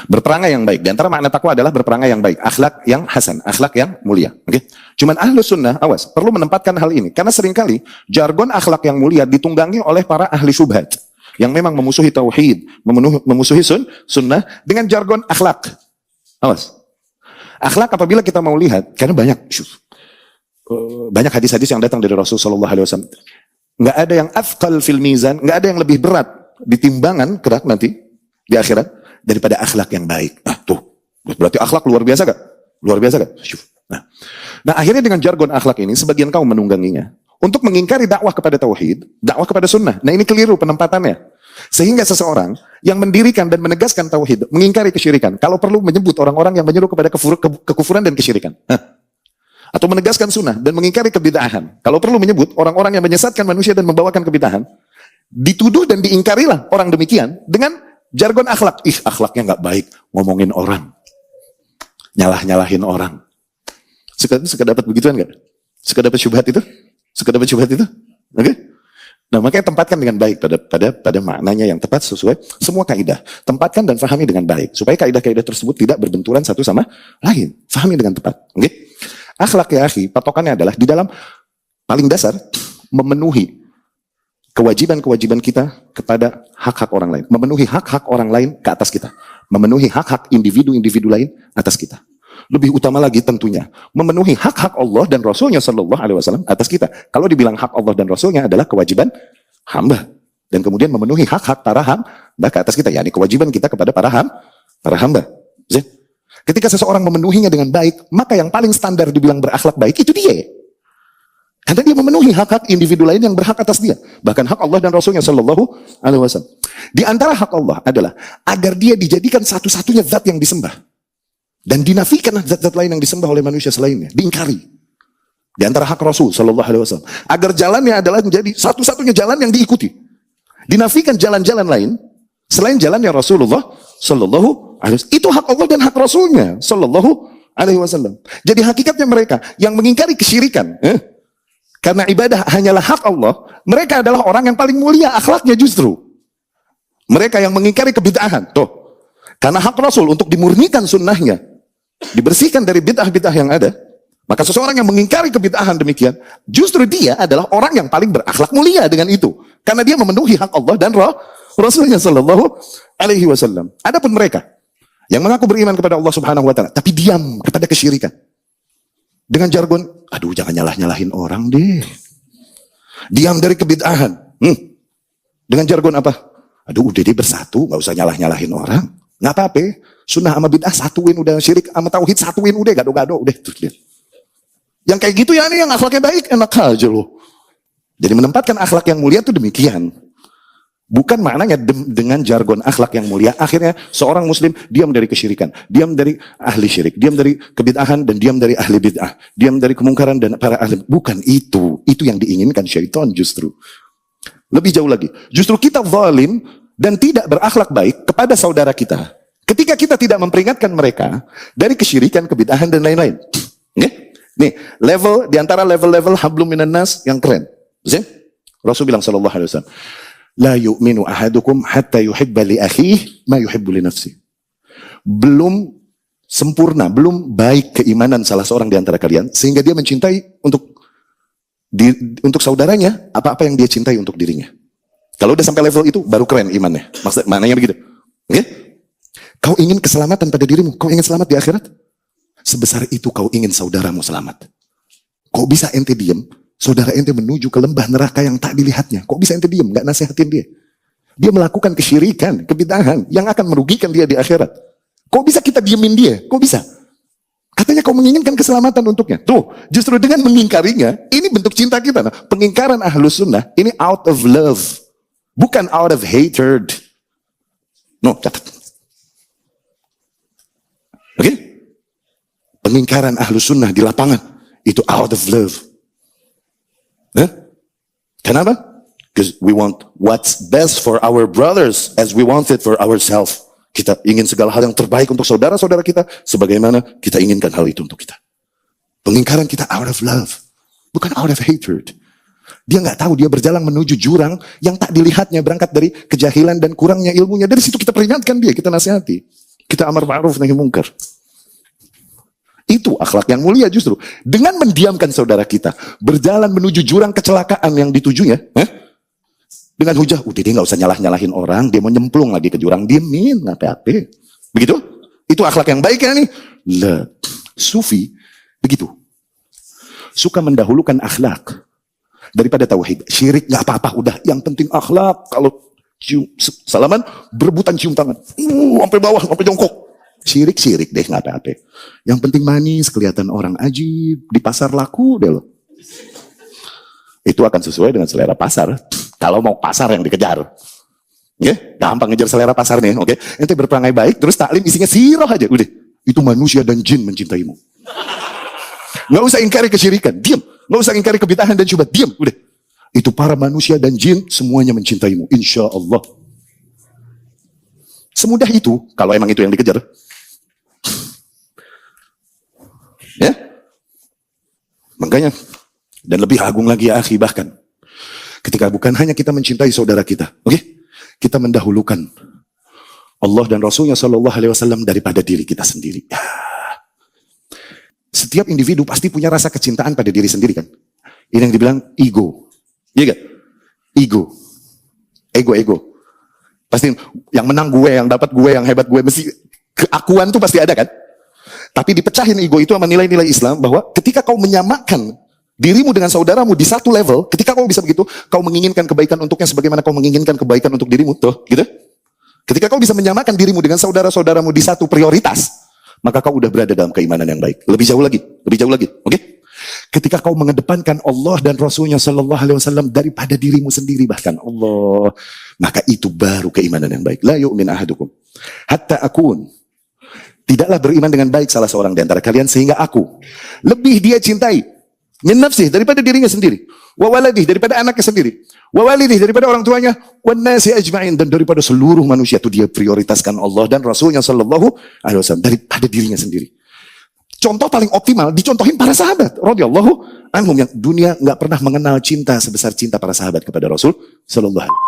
Berperangai yang baik. Di antara makna takwa adalah berperangai yang baik. Akhlak yang hasan, akhlak yang mulia. Oke? Cuman ahlu sunnah, awas, perlu menempatkan hal ini. Karena seringkali jargon akhlak yang mulia ditunggangi oleh para ahli syubhat. Yang memang memusuhi tauhid, memusuhi sunnah dengan jargon akhlak. Awas. Akhlak apabila kita mau lihat, karena banyak hadis-hadis yang datang dari Rasulullah SAW. Nggak ada yang afqal fil mizan, nggak ada yang lebih berat di timbangan kelak nanti di akhirat daripada akhlak yang baik. Tuh, berarti akhlak luar biasa gak? Luar biasa gak? Nah, akhirnya dengan jargon akhlak ini, sebagian kaum menungganginya untuk mengingkari dakwah kepada tauhid, dakwah kepada sunnah. Nah, ini keliru penempatannya. Sehingga seseorang yang mendirikan dan menegaskan tauhid, mengingkari kesyirikan, kalau perlu menyebut orang-orang yang menyuruh kepada kekufuran dan kesyirikan. Atau menegaskan sunnah dan mengingkari kebid'ahan. Kalau perlu menyebut orang-orang yang menyesatkan manusia dan membawakan kebid'ahan, dituduh dan diingkarilah orang demikian dengan jargon akhlak. Akhlaknya nggak baik, ngomongin orang, nyalah-nyalahin orang. Suka dapat begituan nggak? Suka dapat syubhat itu? Suka dapat syubhat itu? Oke? Nah, makanya tempatkan dengan baik pada maknanya yang tepat sesuai semua kaidah. Tempatkan dan fahami dengan baik supaya kaidah-kaidah tersebut tidak berbenturan satu sama lain. Fahami dengan tepat. Oke? Akhlak ya akhi, patokannya adalah di dalam paling dasar memenuhi kewajiban-kewajiban kita kepada hak-hak orang lain. Memenuhi hak-hak orang lain ke atas kita. Memenuhi hak-hak individu-individu lain atas kita. Lebih utama lagi tentunya, memenuhi hak-hak Allah dan Rasulnya Sallallahu Alaihi Wasallam atas kita. Kalau dibilang hak Allah dan Rasulnya adalah kewajiban hamba. Dan kemudian memenuhi hak-hak para hamba ke atas kita. Yani kewajiban kita kepada para hamba. Ketika seseorang memenuhinya dengan baik, maka yang paling standar dibilang berakhlak baik itu dia. Karena dia memenuhi hak-hak individu lain yang berhak atas dia. Bahkan hak Allah dan Rasulnya Sallallahu Alaihi Wasallam. Di antara hak Allah adalah agar dia dijadikan satu-satunya zat yang disembah. Dan dinafikan zat-zat lain yang disembah oleh manusia selainnya. Diingkari. Di antara hak Rasul Sallallahu Alaihi Wasallam. Agar jalannya adalah menjadi satu-satunya jalan yang diikuti. Dinafikan jalan-jalan lain selain jalannya Rasulullah Sallallahu Alaihi Wasallam. Itu hak Allah dan hak Rasulnya Sallallahu Alaihi Wasallam. Jadi hakikatnya mereka yang mengingkari kesyirikan, karena ibadah hanyalah hak Allah, mereka adalah orang yang paling mulia akhlaknya justru. Mereka yang mengingkari kebid'ahan, tuh. Karena hak Rasul untuk dimurnikan sunnahnya, dibersihkan dari bid'ah-bid'ah yang ada, maka seseorang yang mengingkari kebid'ahan demikian, justru dia adalah orang yang paling berakhlak mulia dengan itu. Karena dia memenuhi hak Allah dan Rasulnya Sallallahu Alaihi Wasallam. Adapun mereka yang mengaku beriman kepada Allah Subhanahu Wa Taala, tapi diam kepada kesyirikan. Dengan jargon, aduh jangan nyalah-nyalahin orang deh. Diam dari kebid'ahan. Dengan jargon apa? Aduh udah deh bersatu, gak usah nyalah-nyalahin orang. Gak apa-apa, sunnah sama bid'ah satuin, udah syirik sama tauhid satuin, udah gado-gado, udah. Yang kayak gitu ya nih, yang akhlaknya baik, enak aja loh. Jadi menempatkan akhlak yang mulia itu demikian. Bukan maknanya dengan jargon akhlak yang mulia, akhirnya seorang muslim diam dari kesyirikan, diam dari ahli syirik, diam dari kebid'ahan dan diam dari ahli bid'ah, diam dari kemungkaran dan para ahli. Bukan itu yang diinginkan syaitan justru. Lebih jauh lagi, justru kita zalim dan tidak berakhlak baik kepada saudara kita. Ketika kita tidak memperingatkan mereka dari kesyirikan, kebid'ahan dan lain-lain. Nih, level di antara level-level hablum minan nas yang keren. Rasul bilang sallallahu alaihi wasallam, la yu'minu ahadukum hatta yuhibba li akhihi ma yuhibbu li nafsihi. Belum sempurna, belum baik keimanan salah seorang di antara kalian sehingga dia mencintai untuk saudaranya apa-apa yang dia cintai untuk dirinya. Kalau udah sampai level itu baru keren imannya. Maknanya begitu. Oke? Kau ingin keselamatan pada dirimu, kau ingin selamat di akhirat? Sebesar itu kau ingin saudaramu selamat. Kok bisa ente diem? Saudara ente menuju ke lembah neraka yang tak dilihatnya. Kok bisa ente diem? Gak nasihatin dia. Dia melakukan kesyirikan, kebid'ahan yang akan merugikan dia di akhirat. Kok bisa kita diemin dia? Kok bisa? Katanya kau menginginkan keselamatan untuknya. Tuh, justru dengan mengingkarinya, ini bentuk cinta kita. Nah, pengingkaran ahlus sunnah, ini out of love. Bukan out of hatred. No, catat. Oke? Pengingkaran ahlus sunnah di lapangan, itu out of love. Kenapa? Because we want what's best for our brothers as we want it for ourselves. Kita ingin segala hal yang terbaik untuk saudara-saudara kita sebagaimana kita inginkan hal itu untuk kita. Pengingkaran kita out of love, bukan out of hatred. Dia nggak tahu dia berjalan menuju jurang yang tak dilihatnya berangkat dari kejahilan dan kurangnya ilmunya. Dari situ kita peringatkan dia, kita nasihati. Kita amar ma'ruf nahi munkar. Itu akhlak yang mulia justru. Dengan mendiamkan saudara kita, berjalan menuju jurang kecelakaan yang ditujunya, dengan hujah, udah dia nggak usah nyalah-nyalahin orang, dia mau nyemplung lagi ke jurang, diemin, ngapain? Begitu? Itu akhlak yang baik ya nih. Lah, sufi begitu. Suka mendahulukan akhlak daripada tauhid. Syirik nggak apa-apa, udah yang penting akhlak. Kalau cium salaman, berebutan cium tangan, sampai bawah, sampai jongkok. Syirik deh, nggak apa-apa. Yang penting manis, kelihatan orang ajib, di pasar laku deh lo. Itu akan sesuai dengan selera pasar. Kalau mau pasar yang dikejar. Gampang ngejar selera pasar nih, oke. Ente berperangai baik, terus taklim isinya sirah aja, udah. Itu manusia dan jin mencintaimu. Nggak usah ingkari kesyirikan, diam. Nggak usah ingkari kebid'ahan dan syubhat, diam, udah. Itu para manusia dan jin semuanya mencintaimu, insya Allah. Semudah itu, kalau emang itu yang dikejar. Ya, makanya, dan lebih agung lagi ya akhi, bahkan ketika bukan hanya kita mencintai saudara kita, oke? Kita mendahulukan Allah dan Rasulnya Shallallahu Alaihi Wasallam daripada diri kita sendiri. Ya. Setiap individu pasti punya rasa kecintaan pada diri sendiri kan? Ini yang dibilang ego, iya gak? Ego. Pasti yang menang gue, yang dapat gue, yang hebat gue, mesti keakuan tuh pasti ada kan? Tapi dipecahin ego itu sama nilai-nilai Islam bahwa ketika kau menyamakan dirimu dengan saudaramu di satu level, ketika kau bisa begitu, kau menginginkan kebaikan untuknya sebagaimana kau menginginkan kebaikan untuk dirimu, tuh, gitu. Ketika kau bisa menyamakan dirimu dengan saudara-saudaramu di satu prioritas, maka kau udah berada dalam keimanan yang baik. Lebih jauh lagi, oke? Ketika kau mengedepankan Allah dan Rasulnya Shallallahu Alaihi Wasallam daripada dirimu sendiri, bahkan Allah, maka itu baru keimanan yang baik. La yu'min ahadukum hatta akun. Tidaklah beriman dengan baik salah seorang di antara kalian sehingga aku lebih dia cintai min nafsih daripada dirinya sendiri, wa waladih daripada anaknya sendiri, wa walidih daripada orang tuanya, wan nasi ajma'in dan daripada seluruh manusia. Itu dia prioritaskan Allah dan Rasulnya Shallallahu Alaihi Wasallam daripada dirinya sendiri. Contoh paling optimal dicontohin para sahabat radhiyallahu anhum yang dunia nggak pernah mengenal cinta sebesar cinta para sahabat kepada Rasul Shallallahu Alaihi Wasallam.